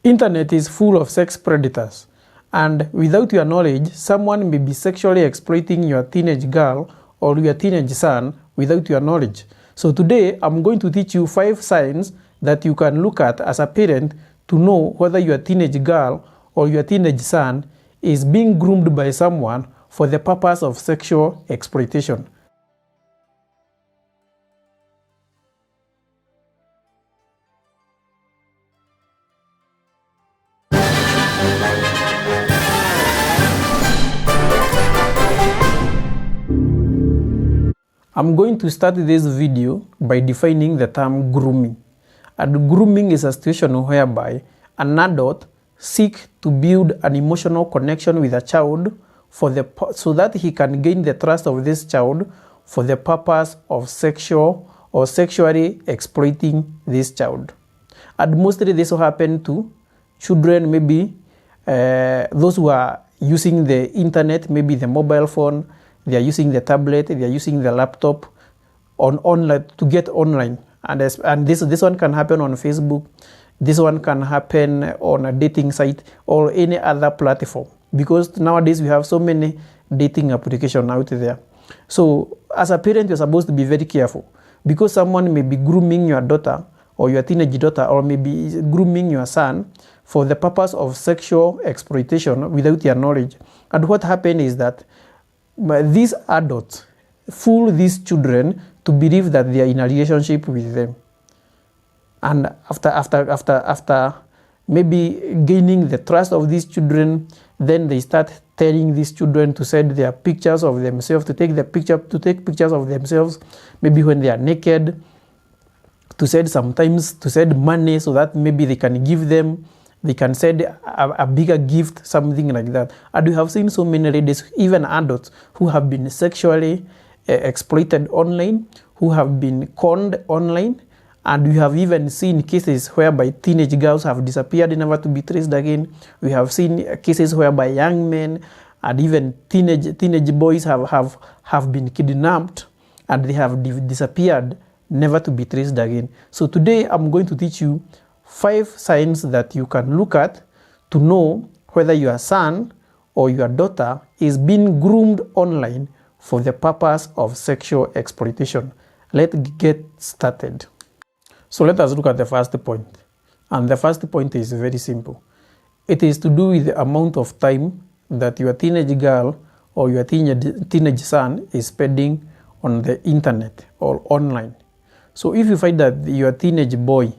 Internet is full of sex predators, and without your knowledge, someone may be sexually exploiting your teenage girl or your teenage son without your knowledge. So today, I'm going to teach you 5 signs that you can look at as a parent to know whether your teenage girl or your teenage son is being groomed by someone for the purpose of sexual exploitation. I'm going to start this video by defining the term grooming. And grooming is a situation whereby an adult seeks to build an emotional connection with a child so that he can gain the trust of this child for the purpose of sexual or sexually exploiting this child. And mostly this will happen to children, maybe those who are using the internet, maybe the mobile phone, they are using the tablet, they are using the laptop online to get online. And this one can happen on Facebook, this one can happen on a dating site or any other platform, because nowadays we have so many dating applications out there. So as a parent, you're supposed to be very careful, because someone may be grooming your daughter or your teenage daughter, or maybe grooming your son for the purpose of sexual exploitation without your knowledge. And what happened is that these adults fool these children to believe that they are in a relationship with them. And after maybe gaining the trust of these children, then they start telling these children to send their pictures of themselves, to take pictures of themselves, maybe when they are naked, to send money so that maybe they can send a bigger gift, something like that. And we have seen so many ladies, even adults, who have been sexually exploited online, who have been conned online. And we have even seen cases whereby teenage girls have disappeared, never to be traced again. We have seen cases whereby young men and even teenage boys have been kidnapped and they have disappeared, never to be traced again. So today I'm going to teach you 5 signs that you can look at to know whether your son or your daughter is being groomed online for the purpose of sexual exploitation. Let's get started. So let us look at the first point. And the first point is very simple. It is to do with the amount of time that your teenage girl or your teenage son is spending on the internet or online. So if you find that your teenage boy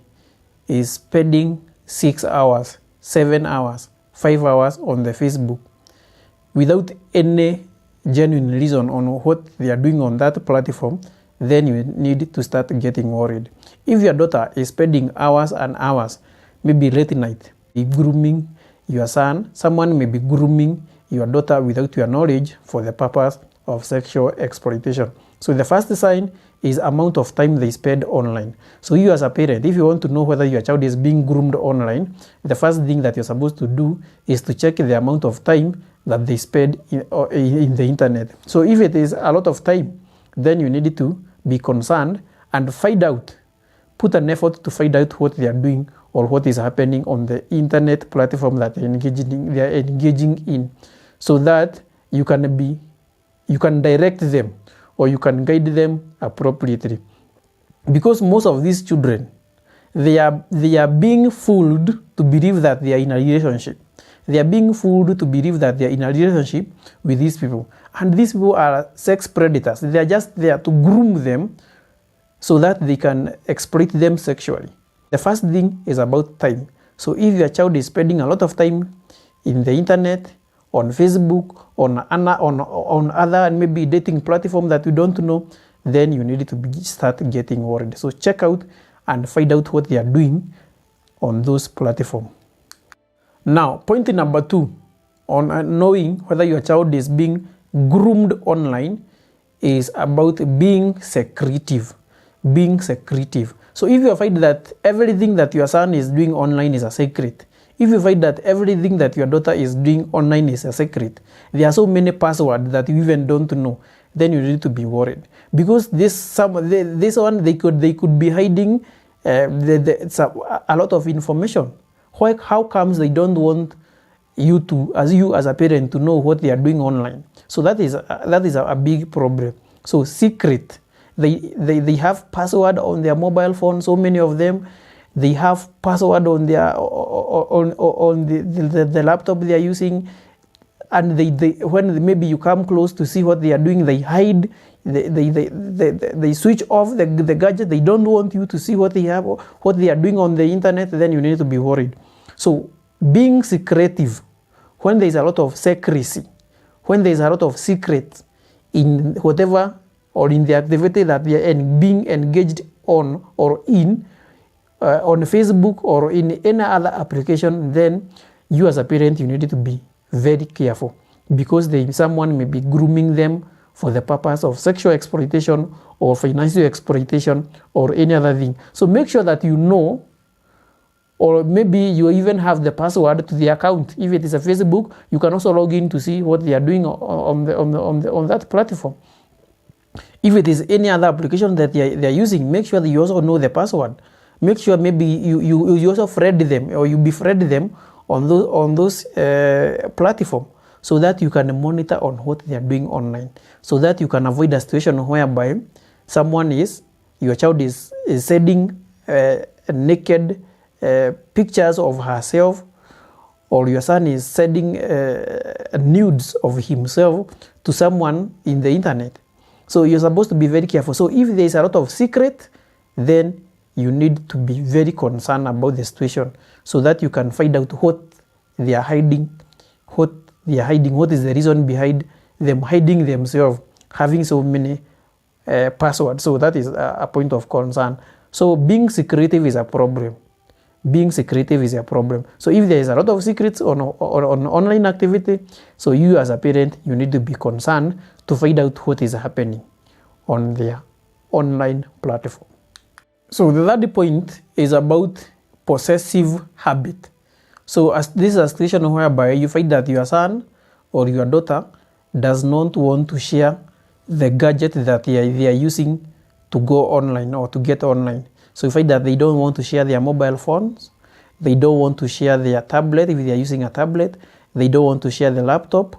is spending 6 hours, 7 hours, 5 hours on the Facebook without any genuine reason on what they are doing on that platform, then you need to start getting worried. If your daughter is spending hours and hours, maybe late night, grooming your son, someone may be grooming your daughter without your knowledge for the purpose of sexual exploitation. So the first sign is amount of time they spend online. So you as a parent, if you want to know whether your child is being groomed online, the first thing that you're supposed to do is to check the amount of time that they spend in the internet. So if it is a lot of time, then you need to be concerned and find out, put an effort to find out what they are doing or what is happening on the internet platform that they are engaging in, so that you can direct them or you can guide them appropriately. Because most of these children, they are being fooled to believe that they are in a relationship. They are being fooled to believe that they are in a relationship with these people. And these people are sex predators. They are just there to groom them so that they can exploit them sexually. The first thing is about time. So if your child is spending a lot of time in the internet, on Facebook, on other maybe dating platform that you don't know, then you need to start getting worried. So check out and find out what they are doing on those platforms. Now, point number 2 on knowing whether your child is being groomed online is about being secretive. Being secretive. So if you find that everything that your son is doing online is a secret, if you find that everything that your daughter is doing online is a secret, there are so many passwords that you even don't know, then you need to be worried. Because this one, they could be hiding a lot of information How comes they don't want you as a parent to know what they are doing online? So that is a big problem. So secret, they have password on their mobile phone. So many of them, they have password on their on the laptop they are using, and they when maybe you come close to see what they are doing, they hide. They switch off the gadget. They don't want you to see what they are doing on the internet. Then you need to be worried. So being secretive, when there is a lot of secrecy, when there is a lot of secret in whatever or in the activity that they are being engaged on or in, on Facebook or in any other application, then you as a parent, you need to be very careful, because someone may be grooming them for the purpose of sexual exploitation or financial exploitation or any other thing. So make sure that you know, or maybe you even have the password to the account. If it is a Facebook, you can also log in to see what they are doing on that platform. If it is any other application that they are using, make sure that you also know the password. Make sure maybe you also friend them, or you befriend them on those platforms, so that you can monitor on what they are doing online, so that you can avoid a situation whereby your child is sending naked pictures of herself, or your son is sending nudes of himself to someone in the internet. So you're supposed to be very careful. So if there is a lot of secret, then you need to be very concerned about the situation, so that you can find out what they are hiding, what is the reason behind them hiding themselves, having so many passwords. So that is a point of concern. So being secretive is a problem. So if there is a lot of secrets on online activity, so you as a parent, you need to be concerned to find out what is happening on their online platform. So the third point is about possessive habit. So this is a situation whereby you find that your son or your daughter does not want to share the gadget that they are using to go online or to get online. So you find that they don't want to share their mobile phones, they don't want to share their tablet if they are using a tablet, they don't want to share the laptop,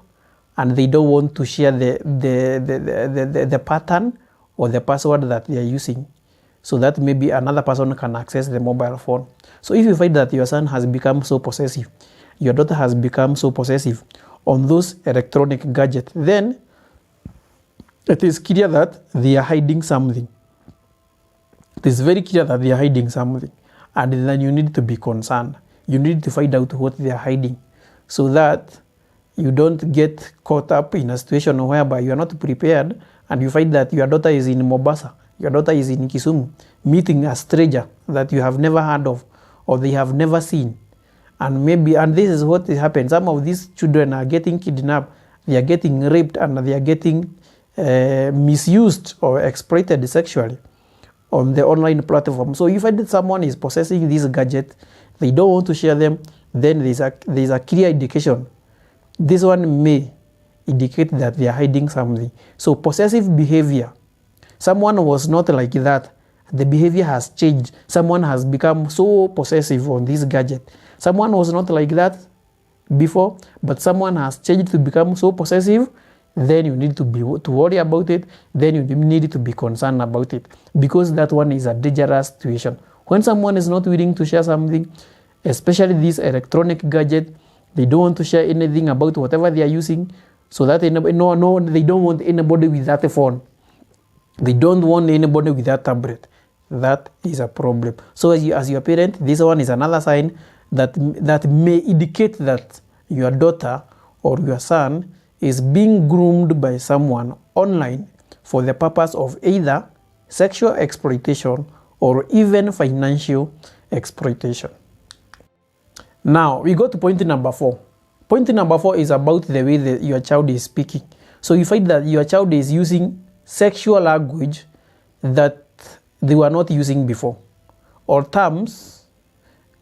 and they don't want to share the pattern or the password that they are using, so that maybe another person can access the mobile phone. So if you find that your son has become so possessive, your daughter has become so possessive on those electronic gadgets, then it is clear that they are hiding something. It is very clear that they are hiding something, and then you need to be concerned. You need to find out what they are hiding, so that you don't get caught up in a situation whereby you are not prepared, and you find that your daughter is in Mombasa, your daughter is in Kisumu, meeting a stranger that you have never heard of or they have never seen. And this is what happens. Some of these children are getting kidnapped, they are getting raped, and they are getting misused or exploited sexually on the online platform. So if someone is possessing this gadget, they don't want to share them, then there is a clear indication. This one may indicate that they are hiding something. So possessive behavior. Someone was not like that. The behavior has changed. Someone has become so possessive on this gadget. Someone was not like that before, but someone has changed to become so possessive. Then you need to worry about it. Then you need to be concerned about it, because that one is a dangerous situation. When someone is not willing to share something, especially this electronic gadget, they don't want to share anything about whatever they are using, so that they don't want anybody with that phone. They don't want anybody with that tablet. That is a problem. So as your parent, this one is another sign that may indicate that your daughter or your son is being groomed by someone online for the purpose of either sexual exploitation or even financial exploitation. Now we go to point number 4. Point number 4 is about the way that your child is speaking. So you find that your child is using sexual language that they were not using before, or terms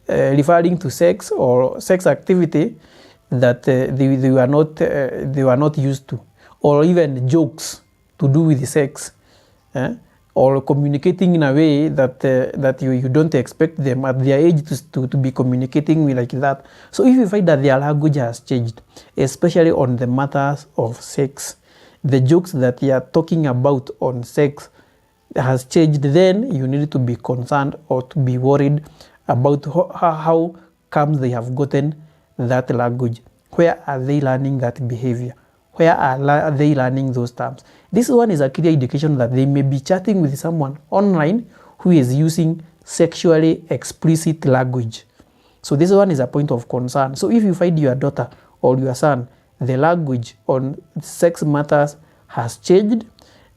referring to sex or sex activity that they were not used to, or even jokes to do with sex. or communicating in a way that you don't expect them at their age to be communicating with like that. So if you find that their language has changed, especially on the matters of sex, the jokes that they are talking about on sex has changed, then you need to be concerned or to be worried about how comes they have gotten that language. Where are they learning that behavior? Where are they learning those terms? This one is a clear indication that they may be chatting with someone online who is using sexually explicit language. So this one is a point of concern. So if you find your daughter or your son, the language on sex matters has changed,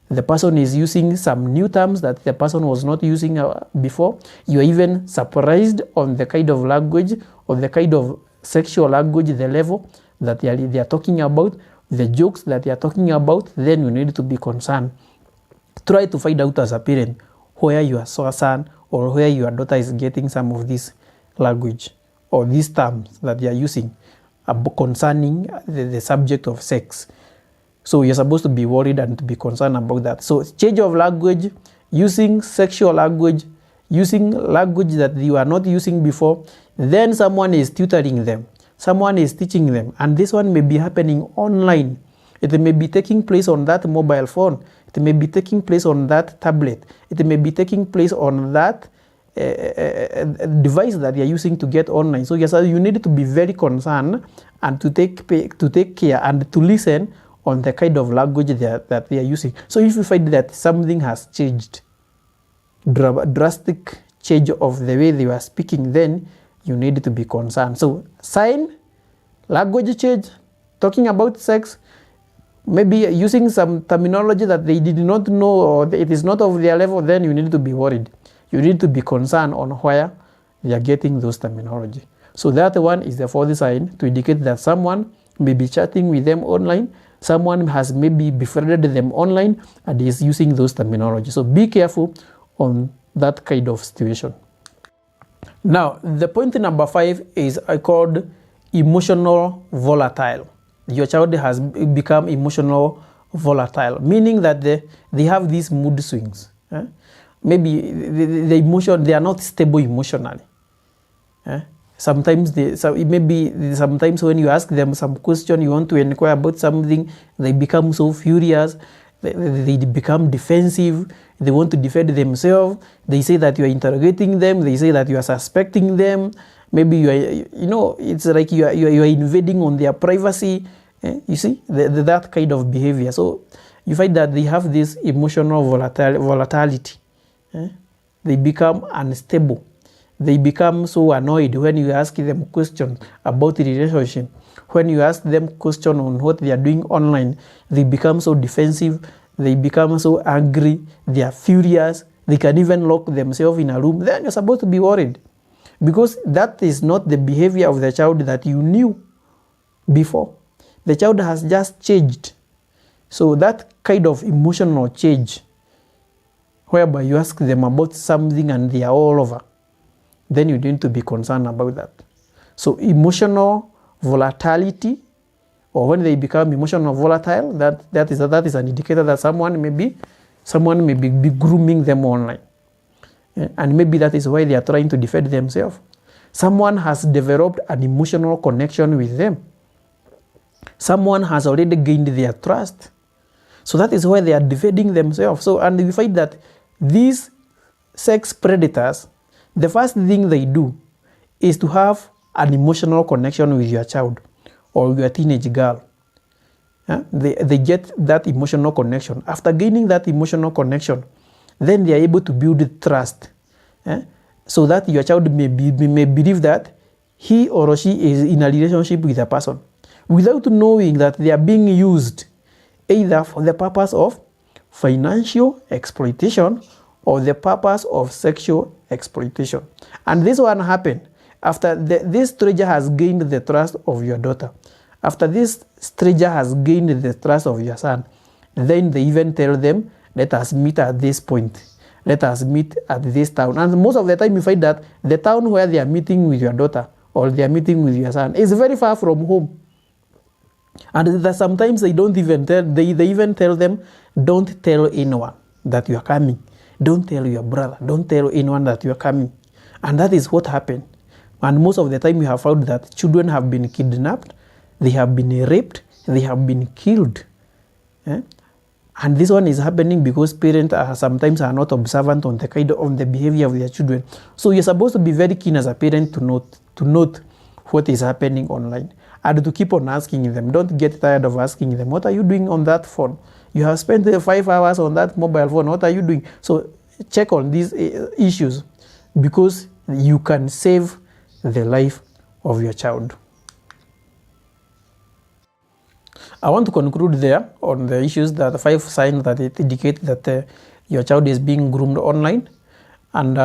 the person is using some new terms that the person was not using before, you are even surprised on the kind of language or the kind of sexual language, the level that they are talking about, the jokes that they are talking about, then you need to be concerned. Try to find out as a parent where your son or where your daughter is getting some of this language or these terms that they are using concerning the subject of sex. So you're supposed to be worried and to be concerned about that. So change of language, using sexual language, using language that you are not using before, then someone is tutoring them. Someone is teaching them, and this one may be happening online. It may be taking place on that mobile phone. It may be taking place on that tablet. It may be taking place on that device that they are using to get online. So yes, you need to be very concerned and to take care and to listen on the kind of language that they are using. So if you find that something has changed, drastic change of the way they were speaking, then you need to be concerned. So sign, language change, talking about sex, maybe using some terminology that they did not know or it is not of their level, then you need to be worried. You need to be concerned on where they are getting those terminology. So that one is the fourth sign to indicate that someone may be chatting with them online, someone has maybe befriended them online and is using those terminology. So be careful on that kind of situation. Now, the point number 5 is called emotional volatile. Your child has become emotional volatile, meaning that they have these mood swings. Maybe they are not stable emotionally. Sometimes sometimes when you ask them some question, you want to inquire about something, they become so furious, they become defensive, they want to defend themselves, they say that you are interrogating them, they say that you are suspecting them, maybe it's like you are invading on their privacy. You see, that kind of behavior. So you find that they have this emotional volatility. They become unstable. They become so annoyed when you ask them questions about the relationship. When you ask them questions on what they are doing online, they become so defensive. They become so angry. They are furious. They can even lock themselves in a room. Then you're supposed to be worried, because that is not the behavior of the child that you knew before. The child has just changed. So that kind of emotional change, whereby you ask them about something and they are all over, then you need to be concerned about that. So emotional volatility, or when they become emotional volatile, that is an indicator that someone may be grooming them online. And maybe that is why they are trying to defend themselves. Someone has developed an emotional connection with them. Someone has already gained their trust. So that is why they are defending themselves. So, and we find that these sex predators, the first thing they do is to have an emotional connection with your child or your teenage girl. They get that emotional connection. After gaining that emotional connection, then they are able to build trust. So that your child may believe that he or she is in a relationship with a person, without knowing that they are being used either for the purpose of financial exploitation or the purpose of sexual exploitation. And this one happened after this stranger has gained the trust of your daughter. After this stranger has gained the trust of your son, then they even tell them, let us meet at this point. Let us meet at this town. And most of the time you find that the town where they are meeting with your daughter or they are meeting with your son is very far from home. And that sometimes they don't even tell, they even tell them, don't tell anyone that you are coming. Don't tell your brother. Don't tell anyone that you are coming. And that is what happened. And most of the time we have found that children have been kidnapped, they have been raped, they have been killed. Eh? And this one is happening because parents sometimes are not observant on the kind of the behavior of their children. So you're supposed to be very keen as a parent to note what is happening online and to keep on asking them. Don't get tired of asking them, what are you doing on that phone? You have spent 5 hours on that mobile phone. What are you doing? So check on these issues because you can save the life of your child. I want to conclude there on the issues that the 5 signs that it indicate that your child is being groomed online, and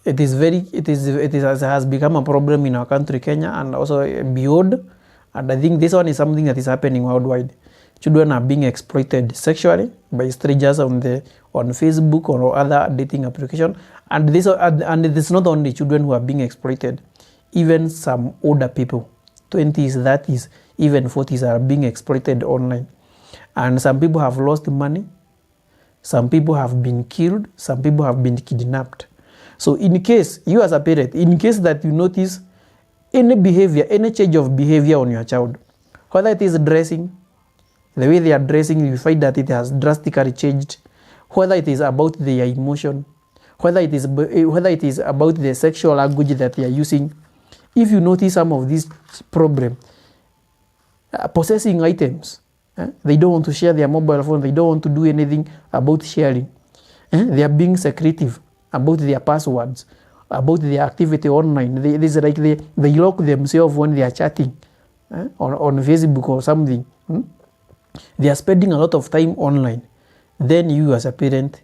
it has become a problem in our country, Kenya, and also beyond. And I think this one is something that is happening worldwide. Children are being exploited sexually by strangers on Facebook or other dating application, and it is not only children who are being exploited. Even some older people, 20s, 30s, even 40s, are being exploited online. And some people have lost money, some people have been killed, some people have been kidnapped. So in case, you as a parent, in case that you notice any behavior, any change of behavior on your child, whether it is dressing, the way they are dressing, you find that it has drastically changed, whether it is about their emotion, whether it is about the sexual language that they are using. If you notice some of these problems, possessing items, they don't want to share their mobile phone, they don't want to do anything about sharing. They are being secretive about their passwords, about their activity online. They lock themselves when they are chatting on Facebook or something. They are spending a lot of time online. Then you as a parent,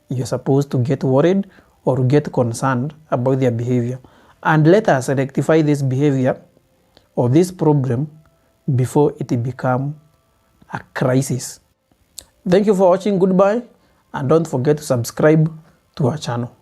you're supposed to get worried or get concerned about their behavior. And let us rectify this behavior or this problem before it become a crisis. Thank you for watching. Goodbye. And don't forget to subscribe to our channel.